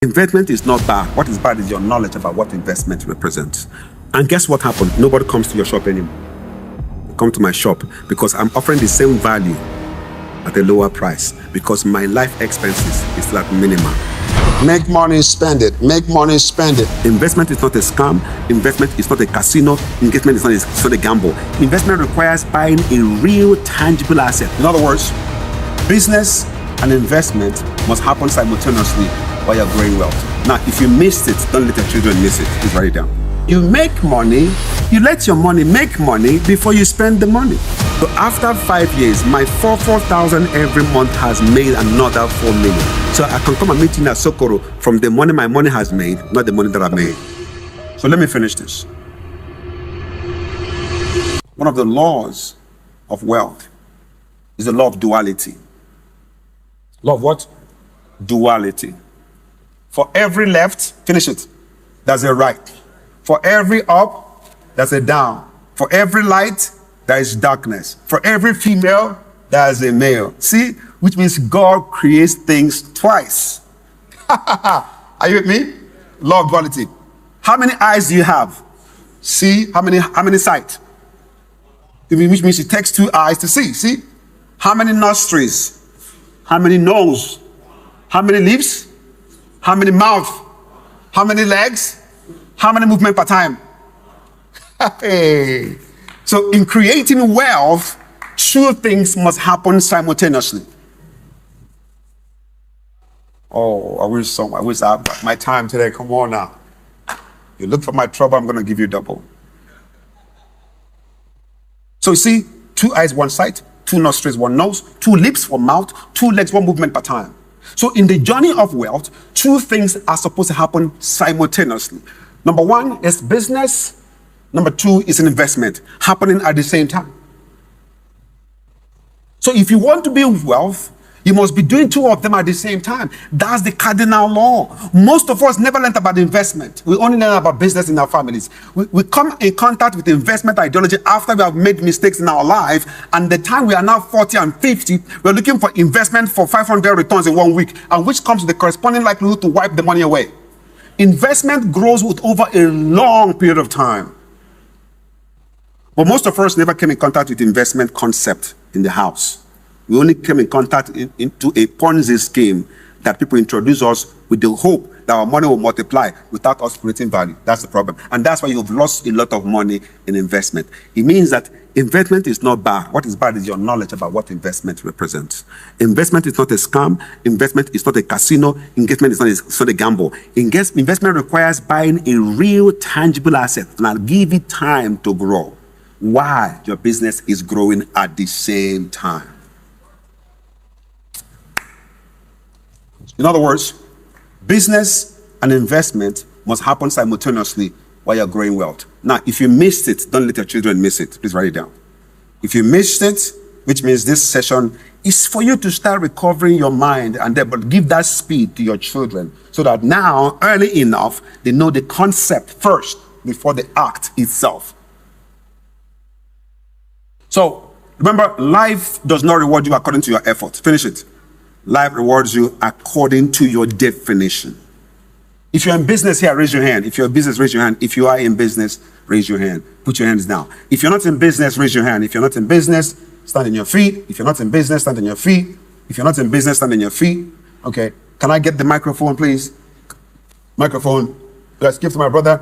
Investment is not bad. What is bad is your knowledge about what investment represents. And guess what happened? Nobody comes to your shop anymore. They come to my shop because I'm offering the same value at a lower price because my life expenses is like minimum. Make money, spend it. Make money, spend it. Investment is not a scam. Investment is not a casino. Investment is not a gamble. Investment requires buying a real tangible asset. In other words, business and investment must happen simultaneously while you're growing wealth. Now, if you missed it, don't let your children miss it. Please write it down. You make money, you let your money make money before you spend the money. So after 5 years, my 4,000 every month has made another 4 million. So I can come and meet you at Sokoro from the money my money has made, not the money that I've made. So let me finish this. One of the laws of wealth is the law of duality. Law of what? Duality. For every left, finish it, there's a right. For every up, there's a down. For every light, there is darkness. For every female, there is a male. See, which means God creates things twice. Are you with me? Law of duality. How many eyes do you have? See, how many sight? Which means it takes 2 eyes to see. See, how many nostrils? How many nose? How many lips? How many mouth? How many legs? How many movement per time? Hey. So in creating wealth, 2 things must happen simultaneously. Oh, I wish I had my time today. Come on now. You look for my trouble, I'm going to give you double. So you see, 2 eyes, 1 sight, 2 nostrils, 1 nose, 2 lips, 1 mouth, 2 legs, 1 movement per time. So in the journey of wealth, 2 things are supposed to happen simultaneously. Number 1 is business. Number 2 is an investment happening at the same time. So if you want to build wealth, you must be doing 2 of them at the same time. That's the cardinal law. Most of us never learned about investment. We only learn about business in our families. We come in contact with investment ideology after we have made mistakes in our life, and the time we are now 40 and 50, we're looking for investment for 500 returns in 1 week, and which comes with the corresponding likelihood to wipe the money away. Investment grows with over a long period of time. But most of us never came in contact with investment concept in the house. We only came in contact into a Ponzi scheme that people introduce us with the hope that our money will multiply without us creating value. That's the problem. And that's why you've lost a lot of money in investment. It means that investment is not bad. What is bad is your knowledge about what investment represents. Investment is not a scam. Investment is not a casino. Investment is not a gamble. Investment requires buying a real tangible asset, and I'll give it time to grow while your business is growing at the same time. In other words, business and investment must happen simultaneously while you're growing wealth. Now, if you missed it, don't let your children miss it. Please write it down. If you missed it, which means this session is for you to start recovering your mind, and then but give that speed to your children so that now, early enough, they know the concept first before the act itself. So, remember, life does not reward you according to your effort. Finish it. Life rewards you according to your definition. If you're in business here, raise your hand. If you're in business, raise your hand. If you are in business, raise your hand. Put your hands down. If you're not in business, raise your hand. If you're not in business, stand on your feet. If you're not in business, stand on your feet. If you're not in business, stand on your feet. Okay. Can I get the microphone, please? Microphone. Let's give to my brother.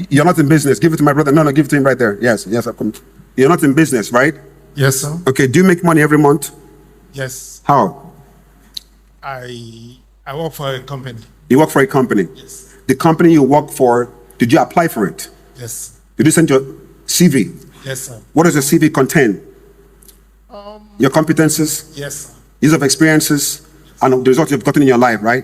You're not in business. Give it to my brother. No, give it to him right there. Yes, I've come. You're not in business, right? Yes, sir. Okay. Do you make money every month? Yes. How? I work for a company. You work for a company? Yes. The company you work for, did you apply for it? Yes. Did you send your CV? Yes, sir. What does your CV contain? Your competences? Yes, sir. Years of experiences? And the results you've gotten in your life, right?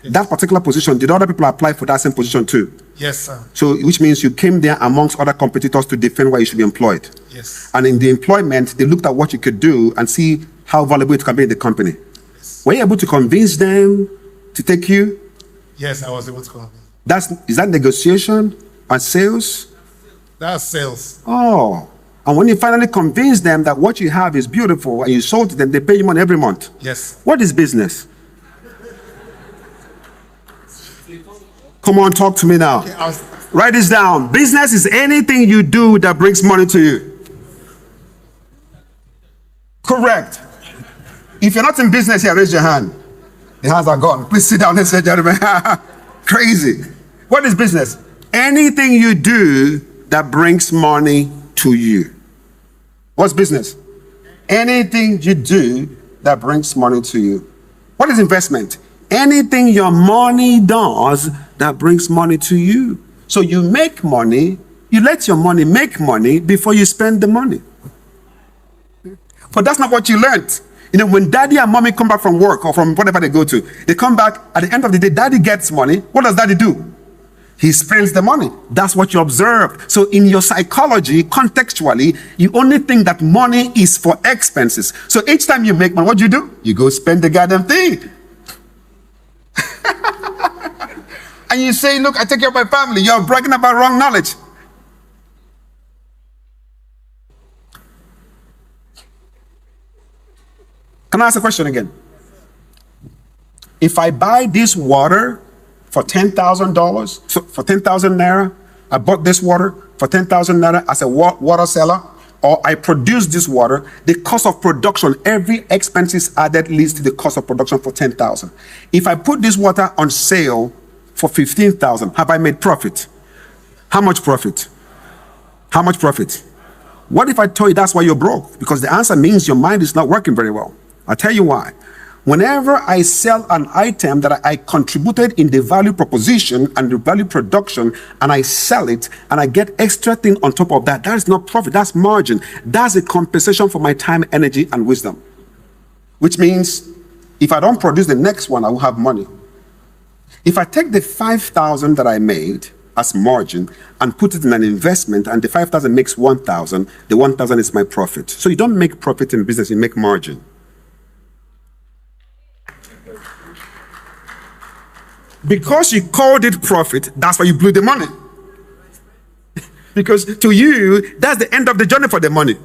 Yes. That particular position, did other people apply for that same position too? Yes, sir. So, which means you came there amongst other competitors to defend why you should be employed. Yes. And in the employment, they looked at what you could do and see how valuable it can be in the company. Were you able to convince them to take you? Yes, I was able to convince. Is that negotiation and sales? That's sales. Oh, and when you finally convince them that what you have is beautiful and you sold to them, they pay you money every month. Yes. What is business? Come on, talk to me now. Write this down. Business is anything you do that brings money to you. Correct. If you're not in business here, raise your hand. The hands are gone. Please sit down, ladies and gentlemen. Crazy. What is business? Anything you do that brings money to you. What's business? Anything you do that brings money to you. What is investment? Anything your money does that brings money to you. So you make money, you let your money make money before you spend the money. But that's not what you learned. You know, when daddy and mommy come back from work or from whatever they go to, they come back, at the end of the day, daddy gets money. What does daddy do? He spends the money. That's what you observed. So in your psychology, contextually, you only think that money is for expenses. So each time you make money, what do? You go spend the goddamn thing. And you say, look, I take care of my family. You're bragging about wrong knowledge. Can I ask a question again? If I buy this water for $10,000, so for 10,000 naira, I bought this water for 10,000 naira as a water seller, or I produce this water, the cost of production, every expenses added leads to the cost of production for 10,000. If I put this water on sale for 15,000, have I made profit? How much profit? How much profit? What if I tell you that's why you're broke? Because the answer means your mind is not working very well. I'll tell you why. Whenever I sell an item that I contributed in the value proposition and the value production, and I sell it and I get extra thing on top of that, that is not profit, that's margin. That's a compensation for my time, energy, and wisdom. Which means if I don't produce the next one, I will have money. If I take the 5,000 that I made as margin and put it in an investment, and the 5,000 makes 1,000, the 1,000 is my profit. So you don't make profit in business, you make margin. Because you called it profit, that's why you blew the money. Because to you, that's the end of the journey for the money.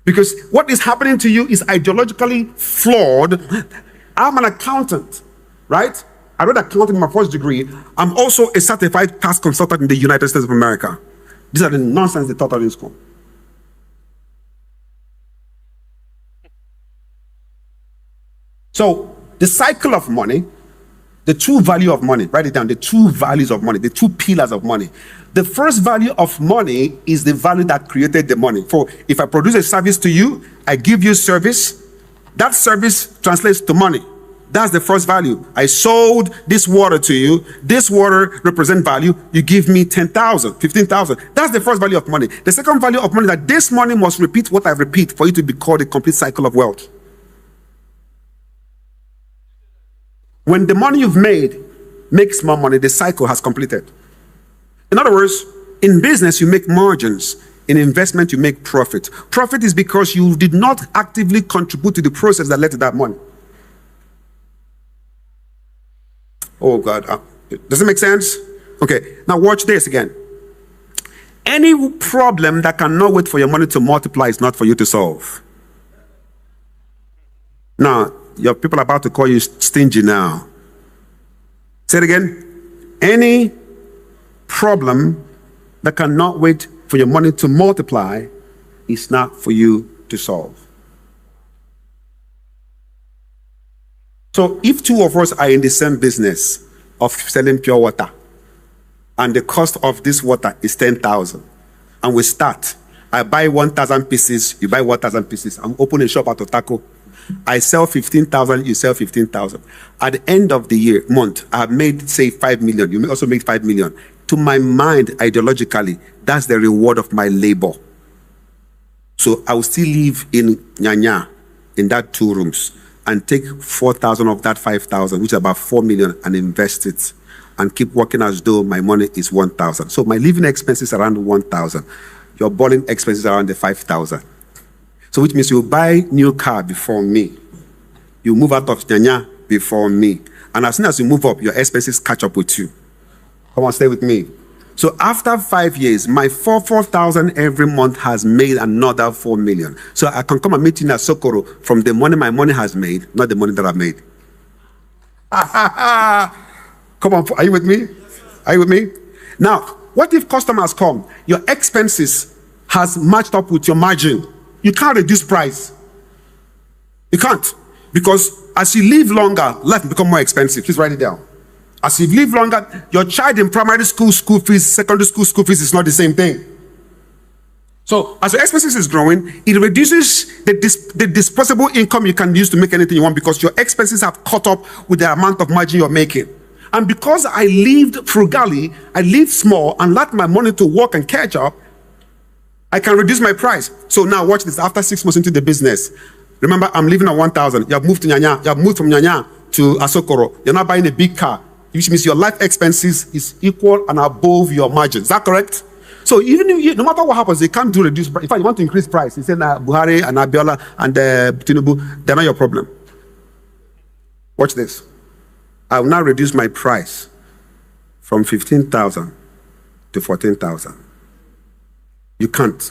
Because what is happening to you is ideologically flawed. I'm an accountant, right? I read accounting in my first degree. I'm also a certified tax consultant in the United States of America. These are the nonsense they taught us in school. So the cycle of money, the true value of money, write it down, the two values of money, the two pillars of money. The first value of money is the value that created the money. For if I produce a service to you, I give you service, that service translates to money. That's the first value. I sold this water to you. This water represents value. You give me 10,000, 15,000. That's the first value of money. The second value of money is that this money must repeat what I repeat for you to be called a complete cycle of wealth. When the money you've made makes more money, the cycle has completed. In other words, in business, you make margins. In investment, you make profit. Profit is because you did not actively contribute to the process that led to that money. Oh, God. Does it make sense? Okay. Now watch this again. Any problem that cannot wait for your money to multiply is not for you to solve. Now, your people are about to call you stingy now. Say it again. Any problem that cannot wait for your money to multiply is not for you to solve. So if two of us are in the same business of selling pure water, and the cost of this water is 10,000, and we start, I buy 1,000 pieces, you buy 1,000 pieces, I'm opening a shop at Otako. I sell 15,000, you sell 15,000. At the end of the month, I have made, say, 5 million. You may also make 5 million. To my mind, ideologically, that's the reward of my labor. So I will still live in Nyanya, in that 2 rooms, and take 4,000 of that 5,000, which is about 4 million, and invest it, and keep working as though my money is 1,000. So my living expenses are around 1,000. Your balling expenses are around the 5,000. So which means you buy new car before me. You move out of Nyanya before me. And as soon as you move up, your expenses catch up with you. Come on, stay with me. So after 5 years, my 4,000 every month has made another 4 million. So I can come and meet you in Sokoro from the money my money has made, not the money that I've made. Come on, are you with me? Are you with me? Now, what if customers come? Your expenses has matched up with your margin. You can't reduce price. You can't. Because as you live longer, life will become more expensive. Please write it down. As you live longer, your child in primary school fees, secondary school fees is not the same thing. So as your expenses is growing, it reduces the disposable income you can use to make anything you want because your expenses have caught up with the amount of margin you're making. And because I lived frugally, I lived small and let my money to work and catch up, I can reduce my price. So now watch this. After 6 months into the business, remember I'm living at 1,000. You have moved to Nyanya. You have moved from Nyanya to Asokoro. You're not buying a big car, which means your life expenses is equal and above your margin. Is that correct? So even if you, no matter what happens, they can't do reduce price. In fact, you want to increase price. You say Buhari and Abiola and Tinubu, they're not your problem. Watch this. I will now reduce my price from 15,000 to 14,000. You can't.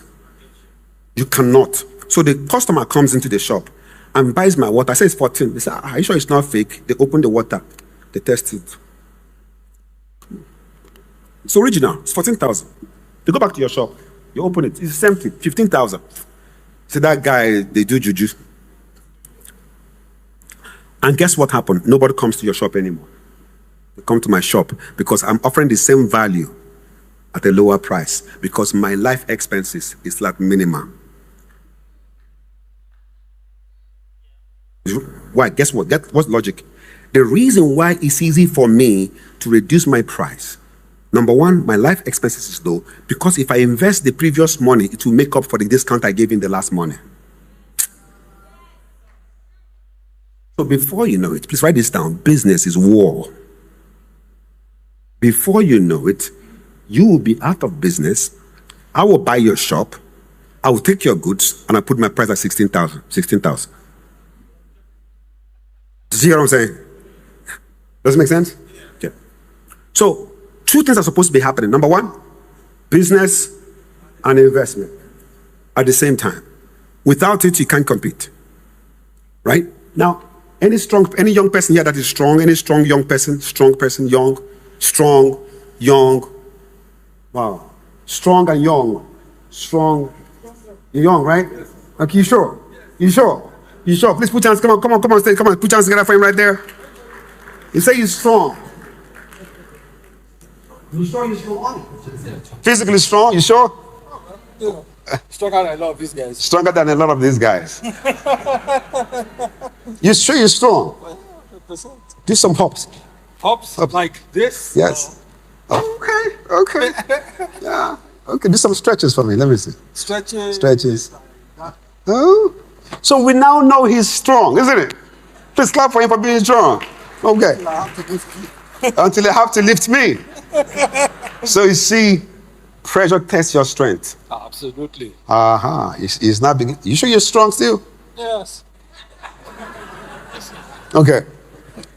You cannot. So the customer comes into the shop and buys my water. I say it's 14. They say, are you sure it's not fake? They open the water. They test it. It's original. It's 14,000. They go back to your shop. You open it. It's the same thing. 15,000. See that guy, they do juju. And guess what happened? Nobody comes to your shop anymore. They come to my shop because I'm offering the same value at a lower price because my life expenses is like minimum. Why? Guess what? What's logic? The reason why it's easy for me to reduce my price, number one, my life expenses is low because if I invest the previous money, it will make up for the discount I gave in the last money. So before you know it, please write this down. Business is war. Before you know it, you will be out of business. I will buy your shop. I will take your goods and I put my price at 16,000. 16,000. Do you see what I'm saying? Does it make sense? Yeah. So two things are supposed to be happening. Number one, business and investment at the same time. Without it, you can't compete. Right? Now, any young person here that is strong, any strong person, young, wow, strong and young, you're young, right? Okay, you sure? You sure? You sure? Please put your hands, come on, stay, come on, put your hands together for him right there. You say you're strong. You sure you're strong? Physically strong, you sure? Stronger than a lot of these guys. Stronger than a lot of these guys. You sure you're strong? 100%. Do some hops. Hops like this? Yes. Okay. Yeah. Okay, do some stretches for me. Let me see. Stretches. Oh. So we now know he's strong, isn't it? Please clap for him for being strong. Okay. Until you have to lift me. So you see, pressure tests your strength. Absolutely. It's not big. You sure you're strong still? Yes. Okay.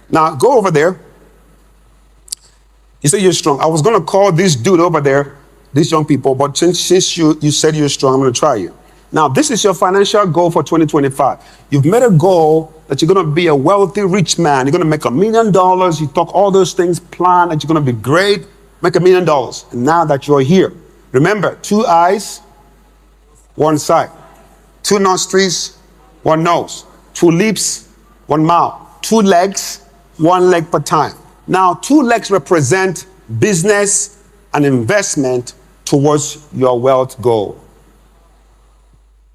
Now go over there. You say you're strong. I was going to call this dude over there, these young people, but since you said you're strong, I'm going to try you. Now, this is your financial goal for 2025. You've made a goal that you're going to be a wealthy, rich man. You're going to make $1 million. You talk all those things, plan that you're going to be great, make $1 million. And now that you're here, remember, 2 eyes, 1 side, 2 nostrils, 1 nose, 2 lips, 1 mouth, 2 legs, 1 leg per time. Now, 2 legs represent business and investment towards your wealth goal.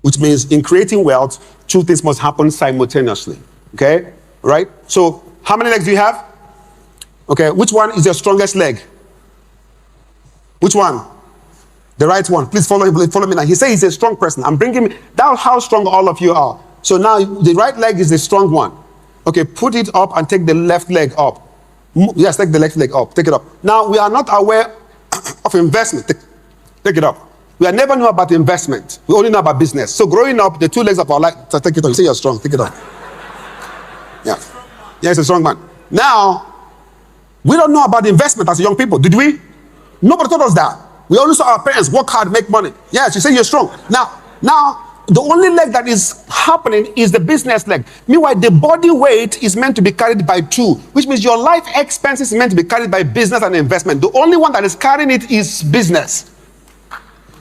Which means in creating wealth, 2 things must happen simultaneously. Okay? Right? So, how many legs do you have? Okay, which one is your strongest leg? Which one? The right one. Please follow me now. He says he's a strong person. I'm bringing down how strong all of you are. So now the right leg is the strong one. Okay, put it up and take the left leg up. Yes, take the left leg up. Take it up. Now, we are not aware of investment. Take it up. We are never knew about investment. We only know about business. So growing up, the 2 legs of our life, so take it up. You say you're strong. Take it up. Yeah. Yeah, it's a strong man. Now, we don't know about investment as young people. Did we? Nobody told us that. We only saw our parents work hard, make money. Yes, you say you're strong. Now, the only leg that is happening is the business leg. Meanwhile, the body weight is meant to be carried by two, which means your life expenses is meant to be carried by business and investment. The only one that is carrying it is business.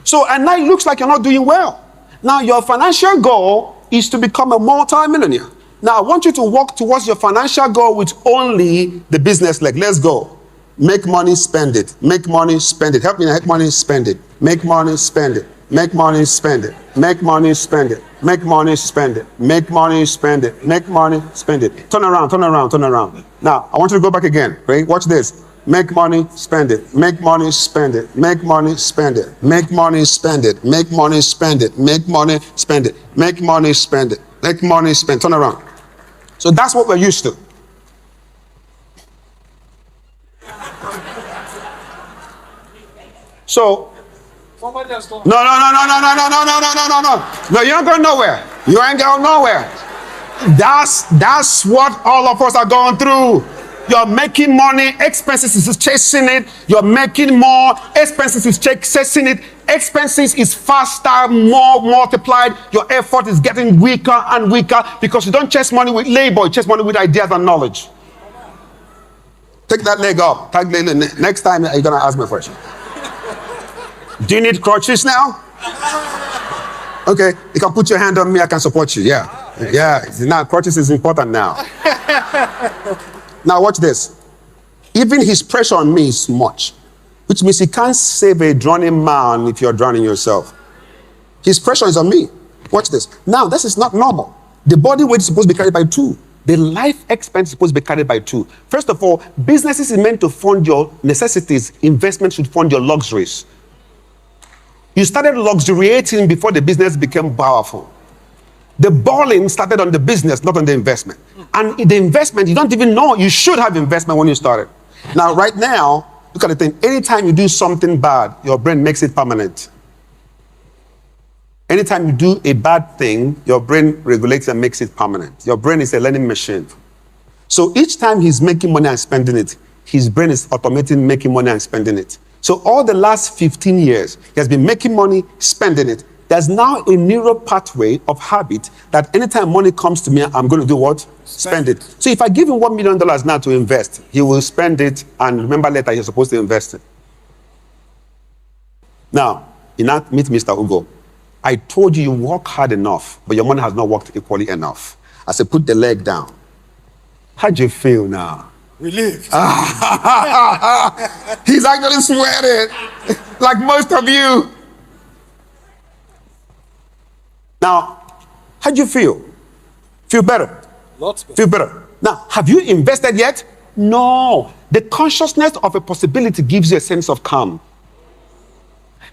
So, and now it looks like you're not doing well. Now, your financial goal is to become a multi-millionaire. Now, I want you to walk towards your financial goal with only the business leg. Let's go. Make money, spend it. Make money, spend it. Help me now. Make money, spend it. Make money, spend it. Make money, spend it. Make money, spend it. Make money, spend it. Make money, spend it. Make money, spend it. Turn around, turn around, turn around. Now, I want you to go back again. Right? Watch this. Make money, spend it. Make money, spend it. Make money, spend it. Make money, spend it. Make money, spend it. Make money, spend it. Make money, spend it. Make money, spend it. Turn around. So that's what we're used to. So, Somebody has done. no, you're not going nowhere. You ain't going nowhere. That's what all of us are going through. You're making money, expenses is chasing it. You're making more, expenses is chasing it. Expenses is faster, more multiplied. Your effort is getting weaker and weaker because you don't chase money with labor, you chase money with ideas and knowledge. Take that leg up. Next time you're going to ask me a question. Do you need crutches now? Okay, you can put your hand on me, I can support you. Yeah. Now, crutches is important now. Now, watch this. Even his pressure on me is much, which means he can't save a drowning man if you're drowning yourself. His pressure is on me. Watch this. Now, this is not normal. The body weight is supposed to be carried by two. The life expense is supposed to be carried by two. First of all, businesses is meant to fund your necessities. Investment should fund your luxuries. You started luxuriating before the business became powerful. The balling started on the business, not on the investment. And in the investment, you don't even know. You should have investment when you started. Now, right now, look at the thing. Anytime you do something bad, your brain makes it permanent. Anytime you do a bad thing, your brain regulates and makes it permanent. Your brain is a learning machine. So each time he's making money and spending it, his brain is automating making money and spending it. So all the last 15 years, he has been making money, spending it. There's now a neural pathway of habit that anytime money comes to me, I'm going to do what? Spend it. So if I give him $1 million now to invest, he will spend it and remember later you're supposed to invest it. Now, you now meet Mr. Ugo. I told you work hard enough, but your money has not worked equally enough. I said, put the leg down. How do you feel now? Relieved. He's actually sweating, like most of you. Now, how do you feel? Feel better? Lots better. Feel better. Now, have you invested yet? No. The consciousness of a possibility gives you a sense of calm.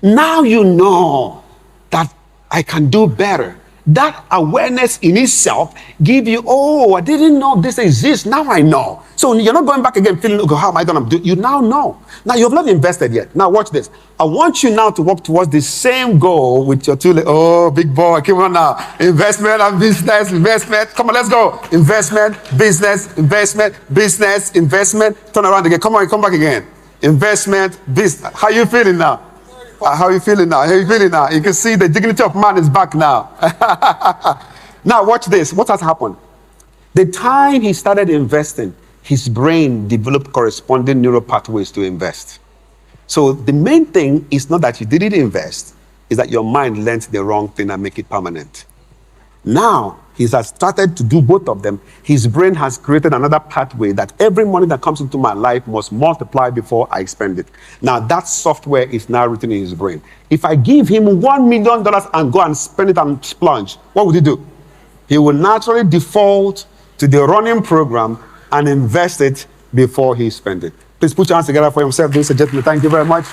Now you know that I can do better. That awareness in itself give you, oh, I didn't know this exists. Now I know. So you're not going back again feeling, okay, how am I going to do? You now know. Now you have not invested yet. Now watch this. I want you now to walk towards the same goal with your two legs. Oh, big boy, come on now. Investment and business, investment. Come on, let's go. Investment, business, investment, business, investment. Turn around again. Come on, come back again. Investment, business. How you feeling now? How are you feeling now? How are you feeling now? You can see the dignity of man is back now. Now watch this. What has happened? The time he started investing, his brain developed corresponding neural pathways to invest. So the main thing is not that you didn't invest, is that your mind learned the wrong thing and make it permanent. Now he has started to do both of them. His brain has created another pathway that every money that comes into my life must multiply before I spend it. Now that software is now written in his brain. If I give him $1 million and go and spend it and splurge, what would he do? He will naturally default to the running program and invest it before he spends it. Please put your hands together for himself, ladies and gentlemen. Thank you very much.